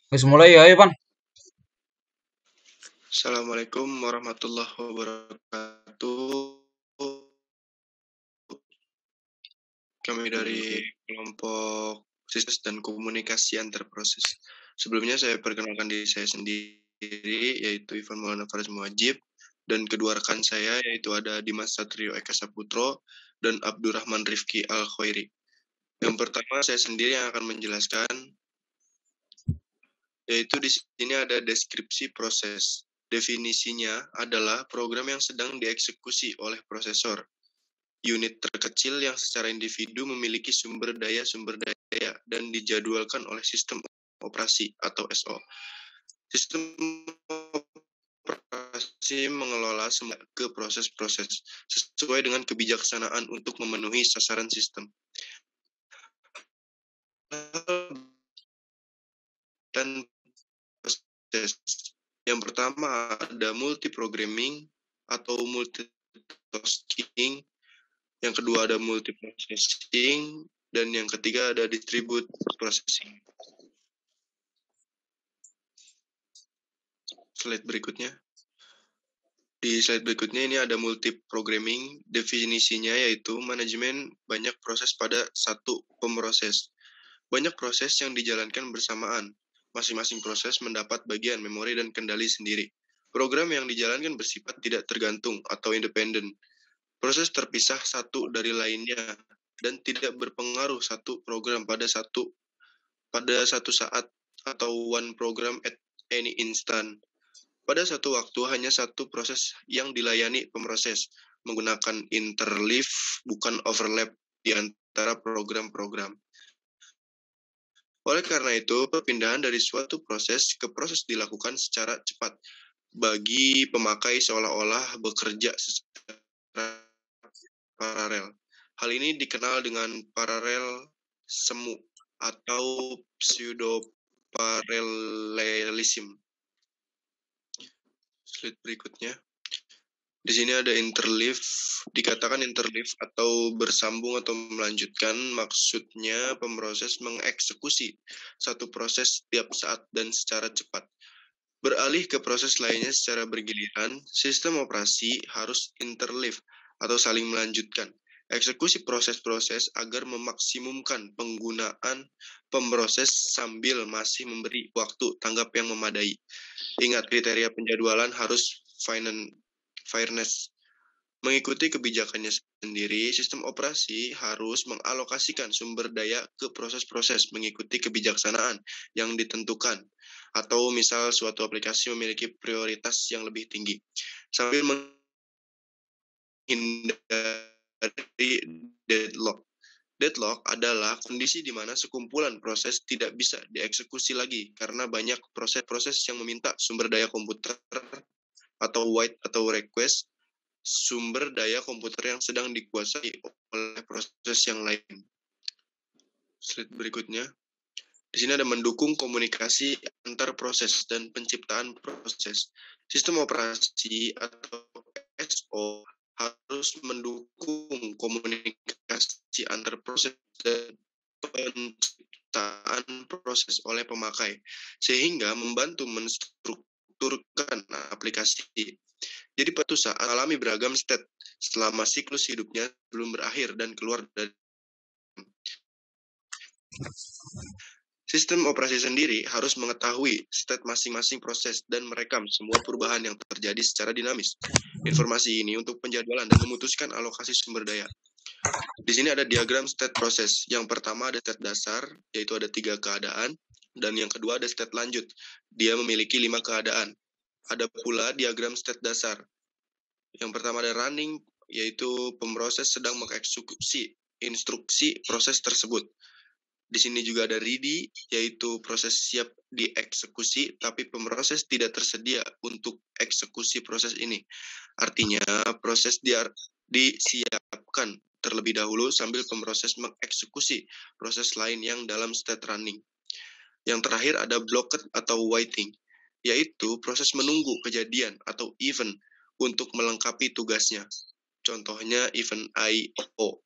Wis mulai ya, Ivan. Assalamualaikum warahmatullahi wabarakatuh. Kami dari kelompok Sistem dan Komunikasi Antar Proses. Sebelumnya saya perkenalkan diri saya sendiri, yaitu Ivan Maulana Faris Muwajib, dan kedua rekan saya yaitu ada Dimas Satrio Eka Saputro dan Abdurrahman Rifki Al-Khairi. Yang pertama saya sendiri yang akan menjelaskan, yaitu di sini ada deskripsi proses. Definisinya adalah program yang sedang dieksekusi oleh prosesor, unit terkecil yang secara individu memiliki sumber daya dan dijadwalkan oleh sistem operasi atau SO. Sistem operasi mengelola semua ke proses-proses sesuai dengan kebijaksanaan untuk memenuhi sasaran sistem. Dan proses yang pertama ada multiprogramming atau multitasking, yang kedua ada multiprocessing, dan yang ketiga ada distribute processing. Slide berikutnya. Di slide berikutnya ini ada multiprogramming. Definisinya yaitu manajemen banyak proses pada satu pemroses. Banyak proses yang dijalankan bersamaan. Masing-masing proses mendapat bagian memori dan kendali sendiri. Program yang dijalankan bersifat tidak tergantung atau independen. Proses terpisah satu dari lainnya dan tidak berpengaruh satu program pada satu saat atau one program at any instant. Pada satu waktu hanya satu proses yang dilayani pemroses menggunakan interleave bukan overlap di antara program-program. Oleh karena itu, perpindahan dari suatu proses ke proses dilakukan secara cepat bagi pemakai seolah-olah bekerja secara paralel. Hal ini dikenal dengan paralel semu atau pseudo-parallelism. Slide berikutnya. Di sini ada interleave. Dikatakan interleave atau bersambung atau melanjutkan, maksudnya pemroses mengeksekusi satu proses setiap saat dan secara cepat. Beralih ke proses lainnya secara bergiliran, sistem operasi harus interleave atau saling melanjutkan eksekusi proses-proses agar memaksimumkan penggunaan pemroses sambil masih memberi waktu tanggap yang memadai. Ingat, kriteria penjadwalan harus fairness. Mengikuti kebijakannya sendiri, sistem operasi harus mengalokasikan sumber daya ke proses-proses mengikuti kebijaksanaan yang ditentukan. Atau misal suatu aplikasi memiliki prioritas yang lebih tinggi. Sambil menghindari deadlock. Deadlock adalah kondisi di mana sekumpulan proses tidak bisa dieksekusi lagi karena banyak proses-proses yang meminta sumber daya komputer atau wait atau request sumber daya komputer yang sedang dikuasai oleh proses yang lain. Slide berikutnya. Di sini ada mendukung komunikasi antar proses dan penciptaan proses. Sistem operasi atau SO harus mendukung komunikasi antar proses dan penciptaan proses oleh pemakai, sehingga membantu menstrukturkan aplikasi. Jadi suatu saat alami beragam state selama siklus hidupnya belum berakhir dan keluar dari sistem operasi sendiri harus mengetahui state masing-masing proses dan merekam semua perubahan yang terjadi secara dinamis. Informasi ini untuk penjadwalan dan memutuskan alokasi sumber daya. Di sini ada diagram state proses. Yang pertama ada state dasar, yaitu ada 3 keadaan, dan yang kedua ada state lanjut. Dia memiliki 5 keadaan. Ada pula diagram state dasar. Yang pertama ada running, yaitu pemroses sedang mengeksekusi instruksi proses tersebut. Di sini juga ada ready, yaitu proses siap dieksekusi, tapi pemroses tidak tersedia untuk eksekusi proses ini. Artinya, proses disiapkan terlebih dahulu sambil pemroses mengeksekusi proses lain yang dalam state running. Yang terakhir ada blocked atau waiting, yaitu proses menunggu kejadian atau event untuk melengkapi tugasnya. Contohnya event I/O.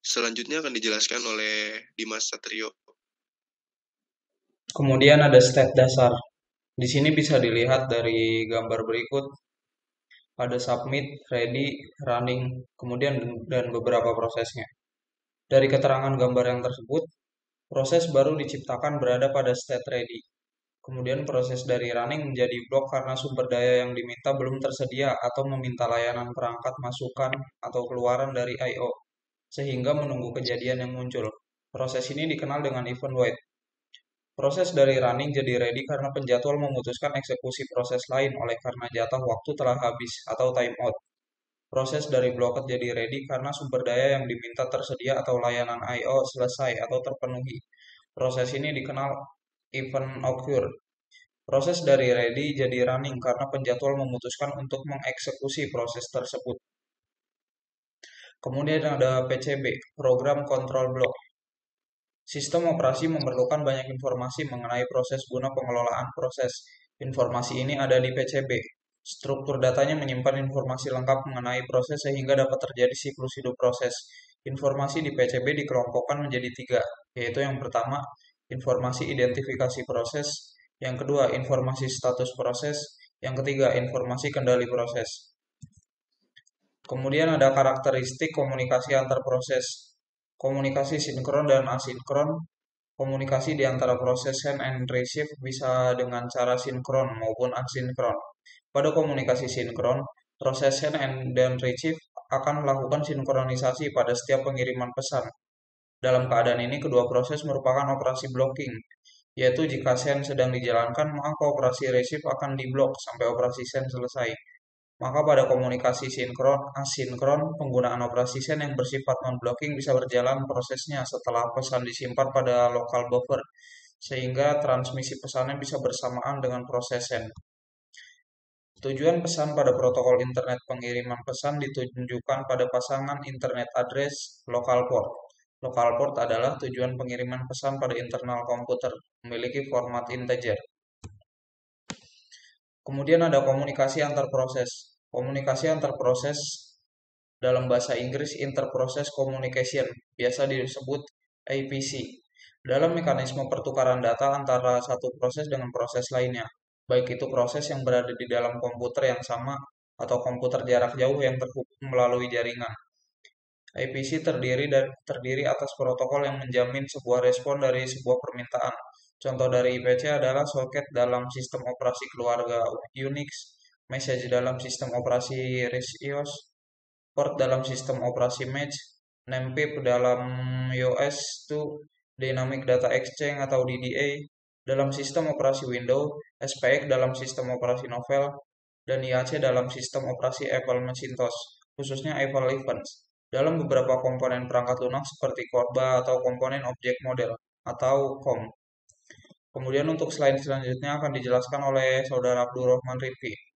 Selanjutnya akan dijelaskan oleh Dimas Satrio. Kemudian ada state dasar. Di sini bisa dilihat dari gambar berikut, ada submit, ready, running, kemudian dan beberapa prosesnya. Dari keterangan gambar yang tersebut, proses baru diciptakan berada pada state ready. Kemudian proses dari running menjadi blok karena sumber daya yang diminta belum tersedia atau meminta layanan perangkat masukan atau keluaran dari I/O, sehingga menunggu kejadian yang muncul. Proses ini dikenal dengan event wait. Proses dari running jadi ready karena penjadwal memutuskan eksekusi proses lain oleh karena jatah waktu telah habis atau timeout. Proses dari blocked jadi ready karena sumber daya yang diminta tersedia atau layanan I/O selesai atau terpenuhi. Proses ini dikenal event occur. Proses dari ready jadi running karena penjadwal memutuskan untuk mengeksekusi proses tersebut. Kemudian ada PCB, Program Control Block. Sistem operasi memerlukan banyak informasi mengenai proses guna pengelolaan proses. Informasi ini ada di PCB. Struktur datanya menyimpan informasi lengkap mengenai proses sehingga dapat terjadi siklus hidup proses. Informasi di PCB dikelompokkan menjadi tiga, yaitu yang pertama, informasi identifikasi proses, yang kedua, informasi status proses, yang ketiga, informasi kendali proses. Kemudian ada karakteristik komunikasi antar proses. Komunikasi sinkron dan asinkron. Komunikasi di antara proses send and receive bisa dengan cara sinkron maupun asinkron. Pada komunikasi sinkron, proses send and dan receive akan melakukan sinkronisasi pada setiap pengiriman pesan. Dalam keadaan ini, kedua proses merupakan operasi blocking, yaitu jika send sedang dijalankan, maka operasi receive akan diblok sampai operasi send selesai. Maka pada komunikasi sinkron, asinkron, penggunaan operasi send yang bersifat non-blocking bisa berjalan prosesnya setelah pesan disimpan pada local buffer, sehingga transmisi pesannya bisa bersamaan dengan proses send. Tujuan pesan pada protokol internet pengiriman pesan ditunjukkan pada pasangan internet address local port. Local port adalah tujuan pengiriman pesan pada internal komputer, memiliki format integer. Kemudian ada komunikasi antar proses. Komunikasi antar proses dalam bahasa Inggris Interprocess Communication, biasa disebut APC, dalam mekanisme pertukaran data antara satu proses dengan proses lainnya, baik itu proses yang berada di dalam komputer yang sama atau komputer jarak jauh yang terhubung melalui jaringan. APC terdiri atas protokol yang menjamin sebuah respon dari sebuah permintaan. Contoh dari IPC adalah soket dalam sistem operasi keluarga Unix, message dalam sistem operasi RISC-OS, port dalam sistem operasi Match, nempip dalam iOS 2, Dynamic Data Exchange atau DDA dalam sistem operasi Windows, SPX dalam sistem operasi Novell, dan IAC dalam sistem operasi Apple Macintosh, khususnya Apple Events, dalam beberapa komponen perangkat lunak seperti Corba atau komponen objek model atau COM. Kemudian untuk slide selanjutnya akan dijelaskan oleh Saudara Abdurrahman Rifi.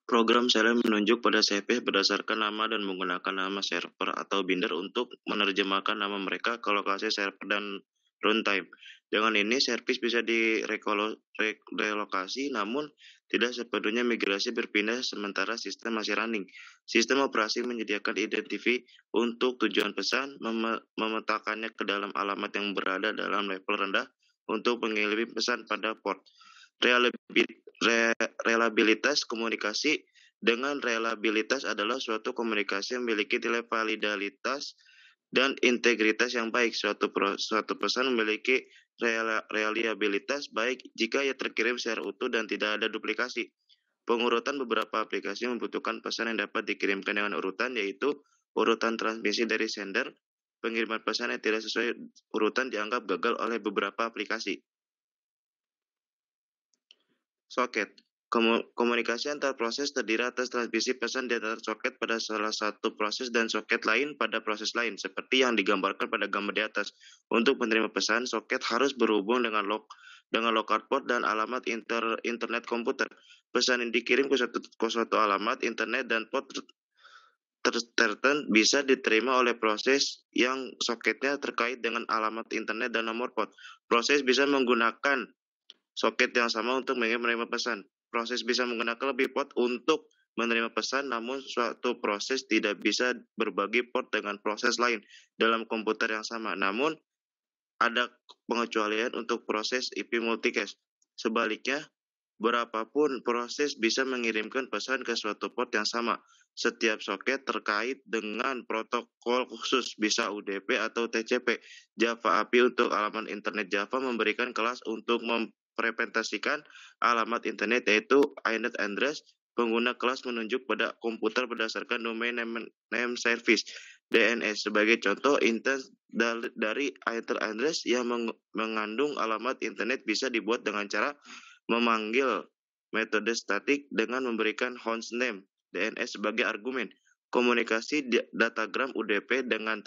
Program selain menunjuk pada service berdasarkan nama dan menggunakan nama server atau binder untuk menerjemahkan nama mereka ke lokasi server dan runtime. Dengan ini, service bisa direlokasi, namun tidak sepenuhnya migrasi berpindah sementara sistem masih running. Sistem operasi menyediakan identifi untuk tujuan pesan, memetakannya ke dalam alamat yang berada dalam level rendah untuk pengiriman pesan pada port. Reliabilitas komunikasi. Dengan reliabilitas adalah suatu komunikasi yang memiliki nilai validitas dan integritas yang baik. Suatu pesan memiliki reliabilitas baik jika ia terkirim secara utuh dan tidak ada duplikasi. Pengurutan beberapa aplikasi membutuhkan pesan yang dapat dikirimkan dengan urutan, yaitu urutan transmisi dari sender. Pengiriman pesan yang tidak sesuai urutan dianggap gagal oleh beberapa aplikasi. Soket. Komunikasi antar proses terdiri atas transmisi pesan di antara soket pada salah satu proses dan soket lain pada proses lain, seperti yang digambarkan pada gambar di atas. Untuk menerima pesan, soket harus berhubung dengan local port dan alamat internet komputer. Pesan yang dikirim ke suatu alamat internet dan port tertentu bisa diterima oleh proses yang soketnya terkait dengan alamat internet dan nomor port. Proses bisa menggunakan soket yang sama untuk menerima pesan. Proses bisa menggunakan lebih port untuk menerima pesan, namun suatu proses tidak bisa berbagi port dengan proses lain dalam komputer yang sama. Namun, ada pengecualian untuk proses IP multicast. Sebaliknya, berapapun proses bisa mengirimkan pesan ke suatu port yang sama. Setiap soket terkait dengan protokol khusus, bisa UDP atau TCP. Java API untuk alamat internet Java memberikan kelas untuk merepresentasikan alamat internet, yaitu inet address. Pengguna kelas menunjuk pada komputer berdasarkan domain name service DNS. Sebagai contoh, instance dari inet address yang mengandung alamat internet bisa dibuat dengan cara memanggil metode statik dengan memberikan hostname DNS sebagai argumen. Komunikasi datagram UDP dengan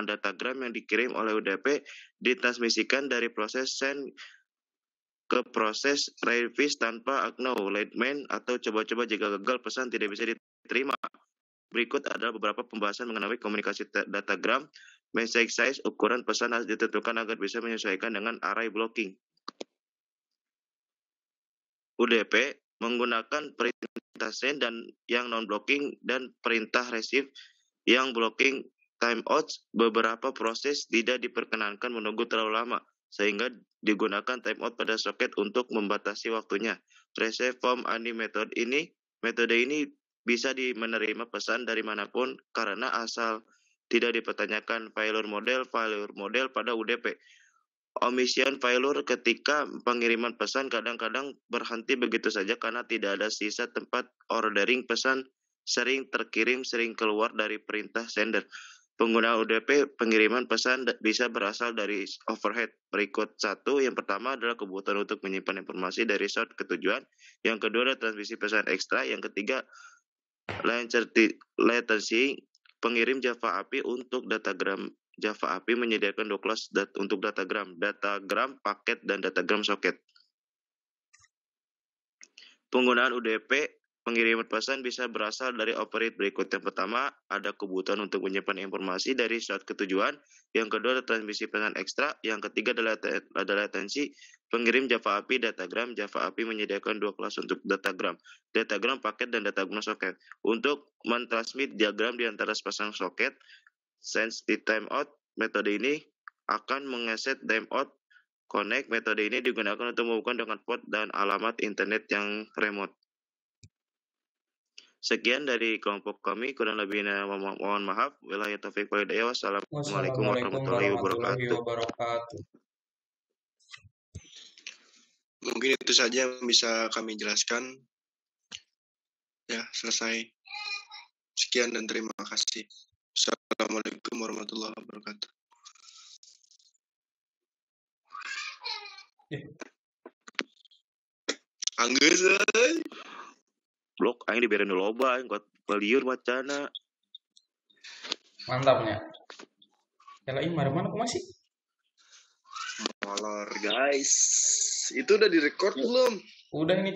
datagram yang dikirim oleh UDP ditransmisikan dari proses send ke proses receive tanpa acknowledgement atau coba-coba jika gagal pesan tidak bisa diterima. Berikut adalah beberapa pembahasan mengenai komunikasi datagram. Message size, ukuran pesan harus ditentukan agar bisa menyesuaikan dengan array blocking. UDP menggunakan perintah send dan yang non-blocking dan perintah receive yang blocking timeouts. Beberapa proses tidak diperkenankan menunggu terlalu lama, sehingga digunakan timeout pada soket untuk membatasi waktunya. Receive from any metode ini bisa menerima pesan dari manapun karena asal tidak dipertanyakan failure model pada UDP. Omission failure ketika pengiriman pesan kadang-kadang berhenti begitu saja karena tidak ada sisa tempat ordering pesan sering terkirim sering keluar dari perintah sender. Pengguna UDP pengiriman pesan bisa berasal dari overhead. Berikut satu. Yang pertama adalah kebutuhan untuk menyimpan informasi dari source ke tujuan. Yang kedua adalah transmisi pesan ekstra. Yang ketiga, latency. Pengirim Java API untuk datagram. Java API menyediakan dua kelas untuk datagram paket dan datagram soket. Penggunaan UDP pengiriman pesan bisa berasal dari operate berikut. Yang pertama, ada kebutuhan untuk menyimpan informasi dari source ke tujuan. Yang kedua, ada transmisi pesan ekstra. Yang ketiga adalah latensi. Pengirim Java API datagram. Java API menyediakan dua kelas untuk datagram paket dan datagram soket. Untuk mentransmit diagram di antara sepasang soket, sense di timeout, metode ini akan mengeset timeout connect. Metode ini digunakan untuk menghubungkan dengan port dan alamat internet yang remote. Sekian dari kelompok kami, kurang lebihnya mohon maaf. Wabillahi taufiq wal hidayah. Wassalamualaikum warahmatullahi wabarakatuh. Mungkin itu saja yang bisa kami jelaskan. Ya, selesai. Sekian dan terima kasih. Assalamualaikum warahmatullahi wabarakatuh. Anggeus euy. Blok aing dibere nu loba aing kuat lieur wacana. Mantapnya. Kalau ini mana aku masih? Molor guys. Itu udah direkord belum? Udah ini.